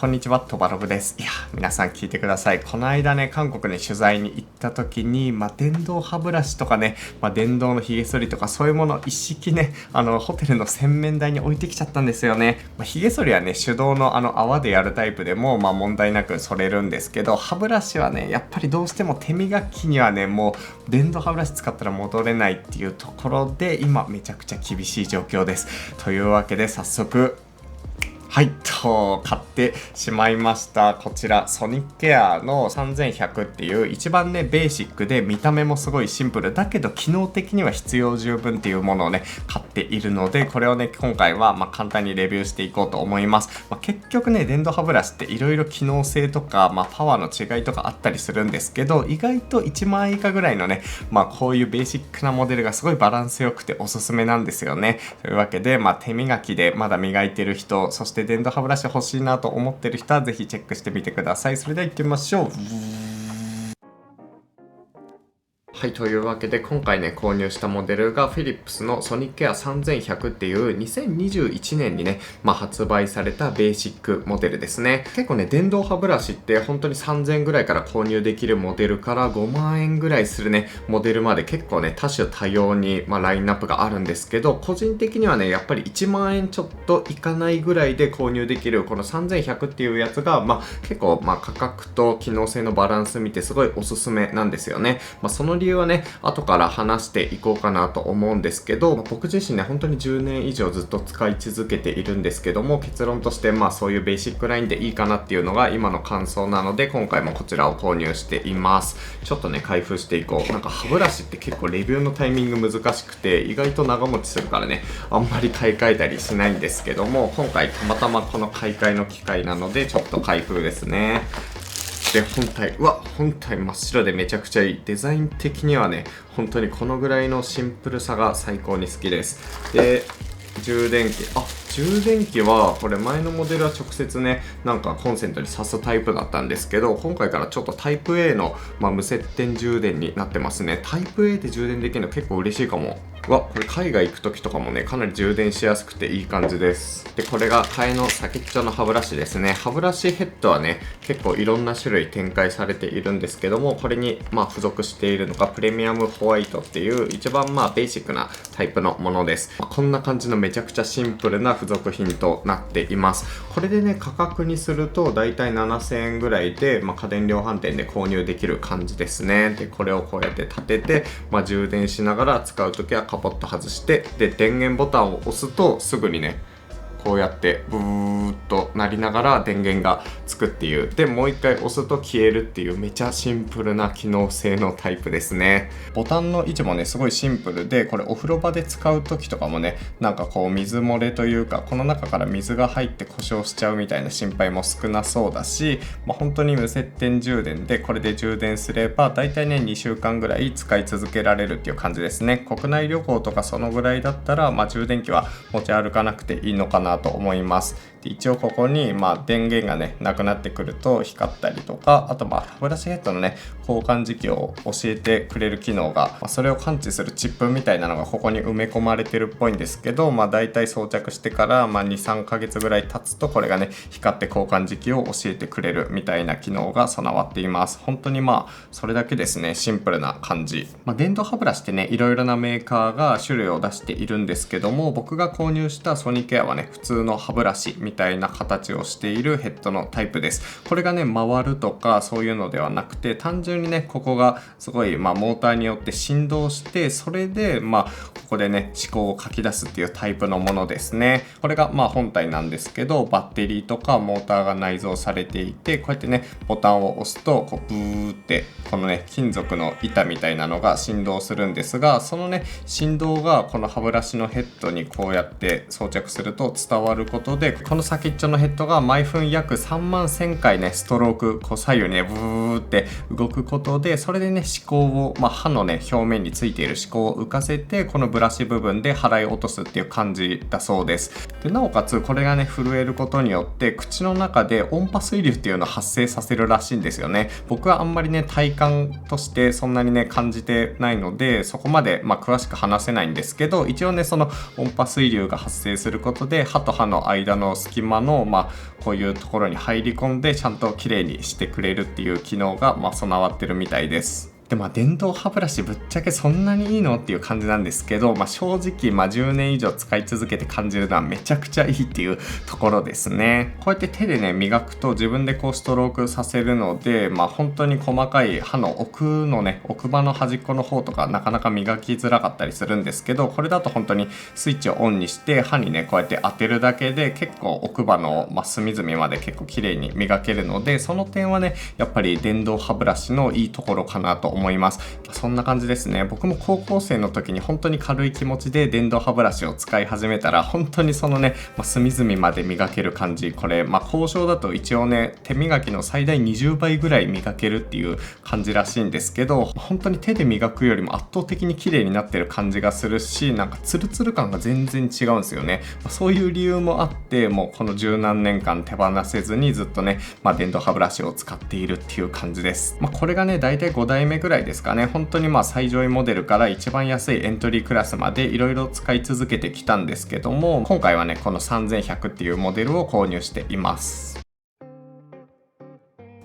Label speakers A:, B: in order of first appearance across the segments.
A: こんにちは、トバログです。いや、皆さん聞いてください。この間ね、韓国に取材に行った時に、電動歯ブラシとかね、電動の髭剃りとかそういうものを一式ね、ホテルの洗面台に置いてきちゃったんですよね。髭剃りはね、手動の泡でやるタイプでも、問題なく剃れるんですけど、歯ブラシはね、やっぱりどうしても手磨きにはね、もう電動歯ブラシ使ったら戻れないっていうところで、今めちゃくちゃ厳しい状況です。というわけで早速、はい、買ってしまいました。こちら、ソニックケアの3100っていう一番ね、ベーシックで見た目もすごいシンプルだけど機能的には必要十分っていうものをね、買っているので、これをね、今回は簡単にレビューしていこうと思います。結局ね、電動歯ブラシっていろいろ機能性とか、パワーの違いとかあったりするんですけど、意外と1万円以下ぐらいのね、こういうベーシックなモデルがすごいバランス良くておすすめなんですよね。というわけで、手磨きでまだ磨いてる人、そして電動歯ブラシ欲しいなと思ってる人はぜひチェックしてみてください。それでは行ってみましょう。はい、というわけで今回ね購入したモデルがフィリップスのソニックケア3100っていう2021年にね、発売されたベーシックモデルですね。結構ね電動歯ブラシって本当に3000円ぐらいから購入できるモデルから5万円ぐらいするねモデルまで結構ね多種多様にラインナップがあるんですけど、個人的にはねやっぱり1万円ちょっといかないぐらいで購入できるこの3100っていうやつが結構価格と機能性のバランス見てすごいおすすめなんですよね。その理由はね後から話していこうかなと思うんですけど、僕自身ね本当に10年以上ずっと使い続けているんですけども、結論としてそういうベーシックラインでいいかなっていうのが今の感想なので、今回もこちらを購入しています。ちょっとね開封していこう。歯ブラシって結構レビューのタイミング難しくて意外と長持ちするからねあんまり買い替えたりしないんですけども、今回たまたまこの買い替えの機会なのでちょっと開封ですね。で本体真っ白でめちゃくちゃいい。デザイン的にはね本当にこのぐらいのシンプルさが最高に好きです。で充電器はこれ前のモデルは直接ねコンセントに挿すタイプだったんですけど、今回からちょっとタイプ A の、無接点充電になってますね。タイプ A で充電できるの結構嬉しいかも。これ海外行く時とかもねかなり充電しやすくていい感じです。でこれが替えの先っちょの歯ブラシですね。歯ブラシヘッドはね結構いろんな種類展開されているんですけども、これに付属しているのがプレミアムホワイトっていう一番ベーシックなタイプのものです。こんな感じのめちゃくちゃシンプルな付属品となっています。これでね価格にするとだいたい7000円ぐらいで、家電量販店で購入できる感じですね。でこれをこうやって立てて、充電しながら使うときはカポッと外して、で電源ボタンを押すとすぐにねこうやってブーっと鳴りながら電源がつくっていう。でもう一回押すと消えるっていうめちゃシンプルな機能性のタイプですね。ボタンの位置もねすごいシンプルで、これお風呂場で使う時とかもね水漏れというかこの中から水が入って故障しちゃうみたいな心配も少なそうだし、本当に無接点充電でこれで充電すればだいたいね2週間ぐらい使い続けられるっていう感じですね。国内旅行とかそのぐらいだったら充電器は持ち歩かなくていいのかなと思います。で一応ここに電源がねなくなってくると光ったりとか、あと歯ブラシヘッドのね交換時期を教えてくれる機能が、それを感知するチップみたいなのがここに埋め込まれてるっぽいんですけど、だいたい装着してから2、3ヶ月ぐらい経つとこれがね光って交換時期を教えてくれるみたいな機能が備わっています。本当にそれだけですねシンプルな感じ。電動歯ブラシってねいろいろなメーカーが種類を出しているんですけども、僕が購入したソニーケアはね普通の歯ブラシみたいな形をしているヘッドのタイプです。これがね回るとかそういうのではなくて、単純にねここがすごいモーターによって振動して、それでここでね思考を書き出すっていうタイプのものですね。これが本体なんですけど、バッテリーとかモーターが内蔵されていて、こうやってねボタンを押すとブーってこのね金属の板みたいなのが振動するんですが、そのね振動がこの歯ブラシのヘッドにこうやって装着すると伝わることで、この先っちょのヘッドが毎分約3万1000回ねストローク左右にねブーって動くことで、それでね歯垢を、歯のね表面についている歯垢を浮かせてこのブラシ部分で払い落とすっていう感じだそうです。でなおかつこれがね震えることによって口の中で音波水流っていうのを発生させるらしいんですよね。僕はあんまりね体感としてそんなにね感じてないのでそこまで詳しく話せないんですけど、一応ねその音波水流が発生することで歯と歯の間のス隙間のこういうところに入り込んでちゃんと綺麗にしてくれるっていう機能が備わってるみたいです。で電動歯ブラシぶっちゃけそんなにいいのっていう感じなんですけど、正直10年以上使い続けて感じるのはめちゃくちゃいいっていうところですね。こうやって手でね磨くと自分でこうストロークさせるので、本当に細かい歯の奥歯の端っこの方とかなかなか磨きづらかったりするんですけど、これだと本当にスイッチをオンにして歯にねこうやって当てるだけで結構奥歯の隅々まで結構綺麗に磨けるので、その点はねやっぱり電動歯ブラシのいいところかなと思います。そんな感じですね。僕も高校生の時に本当に軽い気持ちで電動歯ブラシを使い始めたら本当にそのね、隅々まで磨ける感じ、これ交渉だと一応ね手磨きの最大20倍ぐらい磨けるっていう感じらしいんですけど、本当に手で磨くよりも圧倒的に綺麗になってる感じがするし、なんかツルツル感が全然違うんですよね。そういう理由もあってもうこの十何年間手放せずにずっとね、電動歯ブラシを使っているっていう感じです。これがね大体5代目ぐらいですかね。本当に最上位モデルから一番安いエントリークラスまでいろいろ使い続けてきたんですけども、今回はねこの3100っていうモデルを購入しています。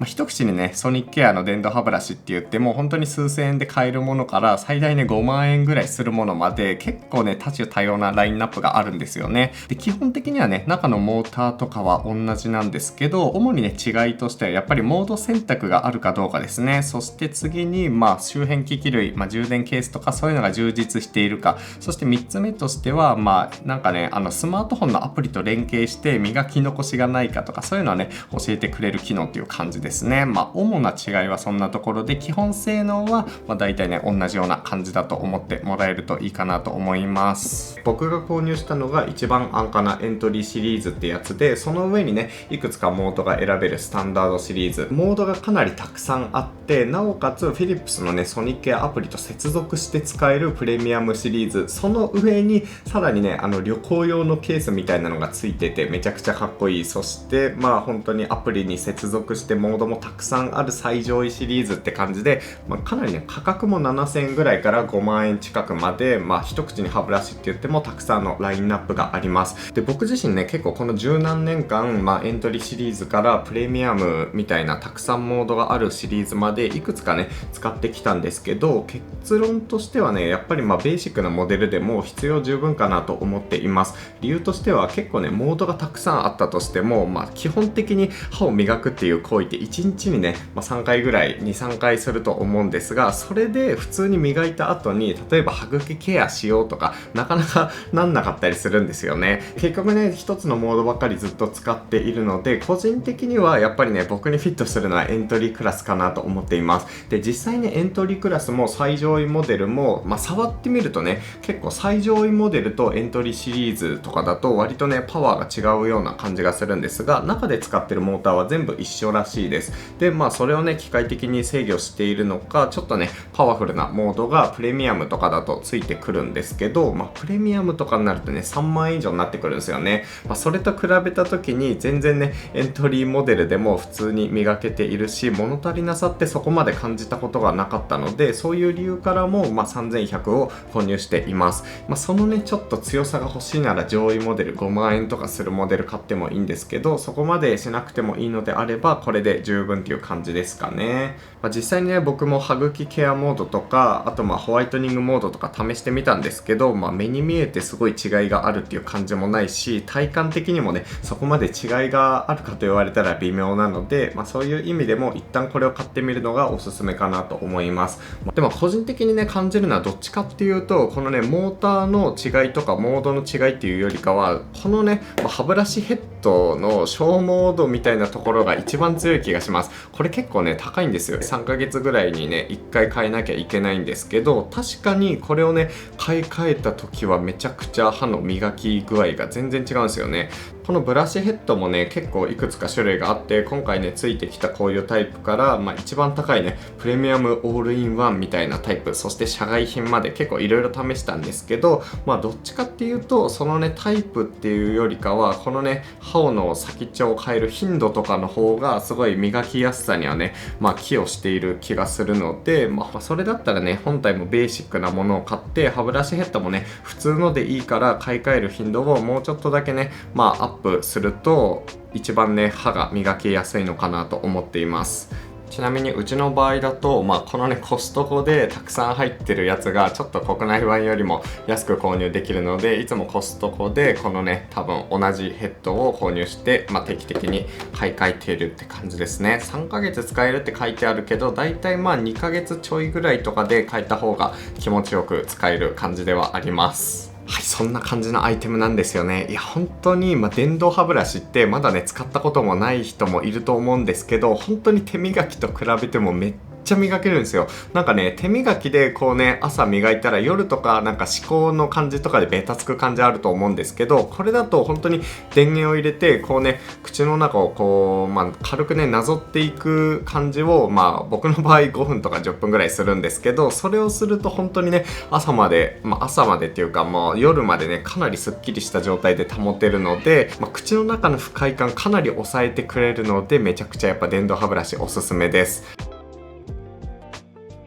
A: 一口にねソニックケアの電動歯ブラシって言っても本当に数千円で買えるものから最大ね5万円ぐらいするものまで結構ね多種多様なラインナップがあるんですよね。で基本的にはね中のモーターとかは同じなんですけど、主にね違いとしてはやっぱりモード選択があるかどうかですね。そして次に周辺機器類、充電ケースとかそういうのが充実しているか、そして3つ目としてはなんかねスマートフォンのアプリと連携して磨き残しがないかとかそういうのはね教えてくれる機能っていう感じですね。主な違いはそんなところで、基本性能は大体ね同じような感じだと思ってもらえるといいかなと思います。僕が購入したのが一番安価なエントリーシリーズってやつで、その上にねいくつかモードが選べるスタンダードシリーズ、モードがかなりたくさんあって、なおかつフィリップスのねソニックケアアプリと接続して使えるプレミアムシリーズ、その上にさらにね旅行用のケースみたいなのがついててめちゃくちゃかっこいい。そして本当にアプリに接続してモードもたくさんある最上位シリーズって感じで、かなりね価格も7000円ぐらいから5万円近くまで、一口に歯ブラシって言ってもたくさんのラインナップがあります。で僕自身ね結構この十何年間、エントリーシリーズからプレミアムみたいなたくさんモードがあるシリーズまでいくつかね使ってきたんですけど、結論としてはねやっぱりベーシックなモデルでも必要十分かなと思っています。理由としては結構ねモードがたくさんあったとしても、基本的に歯を磨くっていう行為って1日にね、3回ぐらい 2,3 回すると思うんですが、それで普通に磨いた後に例えば歯茎ケアしようとかなかなかなんなかったりするんですよね。結局ね一つのモードばっかりずっと使っているので、個人的にはやっぱりね僕にフィットするのはエントリークラスかなと思っています。で実際にエントリークラスも最上位モデルも、触ってみるとね結構最上位モデルとエントリーシリーズとかだと割とねパワーが違うような感じがするんですが、中で使ってるモーターは全部一緒らしいです。でそれをね機械的に制御しているのか、ちょっとねパワフルなモードがプレミアムとかだとついてくるんですけど、プレミアムとかになるとね3万円以上になってくるんですよね。それと比べた時に全然ねエントリーモデルでも普通に磨けているし、物足りなさってそこまで感じたことがなかったので、そういう理由からも、3100を購入しています。そのねちょっと強さが欲しいなら上位モデル5万円とかするモデル買ってもいいんですけど、そこまでしなくてもいいのであればこれで十分っていう感じですかね。実際にね僕も歯茎ケアモードとか、あとホワイトニングモードとか試してみたんですけど、目に見えてすごい違いがあるっていう感じもないし、体感的にもねそこまで違いがあるかと言われたら微妙なので、そういう意味でも一旦これを買ってみるのがおすすめかなと思います。でも個人的にね感じるのはどっちかっていうと、このねモーターの違いとかモードの違いっていうよりかは、このね歯ブラシヘッドの消耗度みたいなところが一番強い気がします。これ結構ね高いんですよ。3ヶ月ぐらいにね1回変えなきゃいけないんですけど、確かにこれをね買い替えた時はめちゃくちゃ歯の磨き具合が全然違うんですよね。このブラシヘッドもね結構いくつか種類があって、今回ねついてきたこういうタイプから、一番高いねプレミアムオールインワンみたいなタイプ、そして社外品まで結構いろいろ試したんですけど、どっちかっていうとそのねタイプっていうよりかは、このね歯の先っちょを変える頻度とかの方がすごい磨きやすさにはね、寄与している気がするので、それだったらね、本体もベーシックなものを買って、歯ブラシヘッドもね、普通のでいいから買い替える頻度をもうちょっとだけね、アップすると、一番ね、歯が磨きやすいのかなと思っています。ちなみにうちの場合だと、このねコストコでたくさん入ってるやつがちょっと国内版よりも安く購入できるので、いつもコストコでこのね多分同じヘッドを購入して、定期的に買い替えているって感じですね。3ヶ月使えるって書いてあるけど、だいたい2ヶ月ちょいぐらいとかで変えた方が気持ちよく使える感じではあります。はい、そんな感じのアイテムなんですよね。いや、本当に、電動歯ブラシってまだね、使ったこともない人もいると思うんですけど、本当に手磨きと比べてもめっちゃ磨けるんですよ。なんかね、手磨きでこうね、朝磨いたら夜とかなんか歯垢の感じとかでベタつく感じあると思うんですけど、これだと本当に電源を入れて、こうね、口の中をこう、軽くね、なぞっていく感じを、僕の場合5分とか10分ぐらいするんですけど、それをすると本当にね、朝までっていうかもう夜までね、かなりスッキリした状態で保てるので、口の中の不快感かなり抑えてくれるので、めちゃくちゃやっぱ電動歯ブラシおすすめです。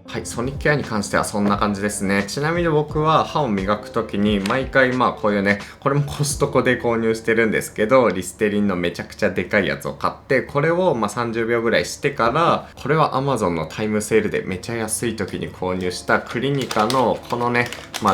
A: はい、ソニックケアに関してはそんな感じですね。ちなみに僕は歯を磨くときに毎回こういうね、これもコストコで購入してるんですけど、リステリンのめちゃくちゃでかいやつを買って、これを30秒ぐらいしてから、これは Amazon のタイムセールでめちゃ安い時に購入したクリニカのこのね、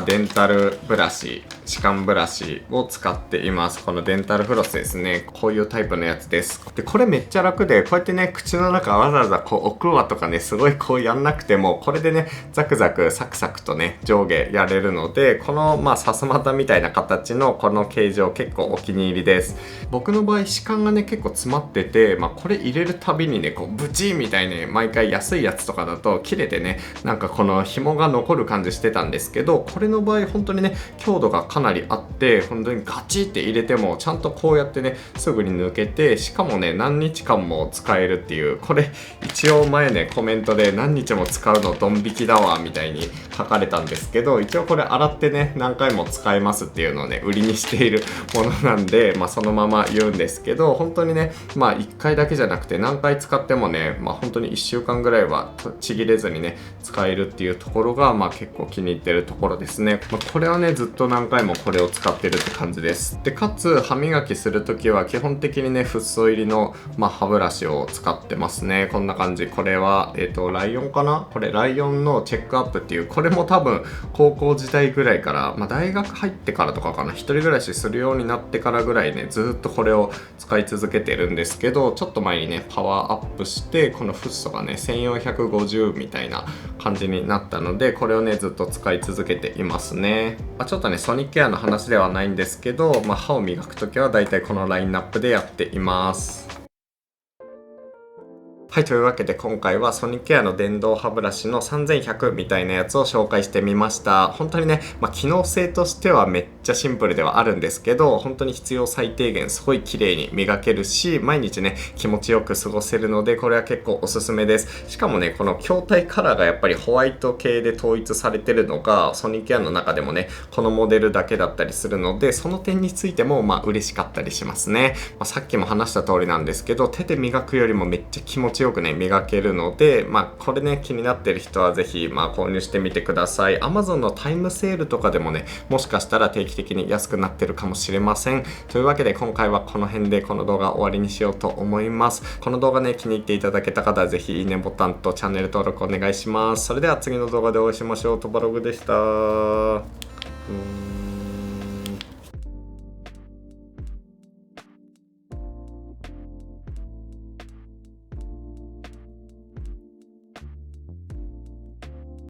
A: デンタルブラシ、歯間ブラシを使っています。このデンタルフロスですね。こういうタイプのやつです。で、これめっちゃ楽で、こうやってね、口の中わざわざこう置くわとかね、すごいこうやんなくても、これでね、ザクザクサクサクとね、上下やれるので、このさすまたみたいな形のこの形状結構お気に入りです。僕の場合歯間がね、結構詰まってて、これ入れるたびにね、こうブチーみたいに毎回安いやつとかだと切れてね、なんかこの紐が残る感じしてたんですけど、これの場合本当にね、強度がかなりあって、本当にガチって入れてもちゃんとこうやってね、すぐに抜けて、しかもね、何日間も使えるっていう、これ一応前ね、コメントで何日も使うのドン引きだわみたいに書かれたんですけど、一応これ洗ってね、何回も使えますっていうのをね、売りにしているものなんで、そのまま言うんですけど、本当にね、1回だけじゃなくて何回使ってもね、本当に1週間ぐらいはちぎれずにね、使えるっていうところが、結構気に入ってるところですね。これはね、ずっと何回もこれを使ってるって感じです。で、かつ歯磨きするときは基本的にね、フッ素入りの、歯ブラシを使ってますね。こんな感じ。これはライオンかな、これライオンのチェックアップっていう、これも多分高校時代ぐらいから、大学入ってからとかかな、一人暮らしするようになってからぐらいね、ずっとこれを使い続けてるんですけど、ちょっと前にね、パワーアップして、このフッ素がね、1450みたいな感じになったので、これをね、ずっと使い続けていますね。ちょっとね、ソニックケアの話ではないんですけど、歯を磨くときはだいたいこのラインナップでやっています。はい、というわけで今回はソニックケアの電動歯ブラシの3100みたいなやつを紹介してみました。本当にね、機能性としてはめっちゃシンプルではあるんですけど、本当に必要最低限すごい綺麗に磨けるし、毎日ね、気持ちよく過ごせるので、これは結構おすすめです。しかもね、この筐体カラーがやっぱりホワイト系で統一されてるのが、ソニックケアの中でもね、このモデルだけだったりするので、その点についても嬉しかったりしますね。さっきも話した通りなんですけど、手で磨くよりもめっちゃ気持ちよくね、磨けるので、これね、気になってる人はぜひ、購入してみてください。Amazon のタイムセールとかでもね、もしかしたら定期的に安くなってるかもしれません。というわけで今回はこの辺でこの動画終わりにしようと思います。この動画ね、気に入っていただけた方はぜひいいねボタンとチャンネル登録お願いします。それでは次の動画でお会いしましょう。トバログでした。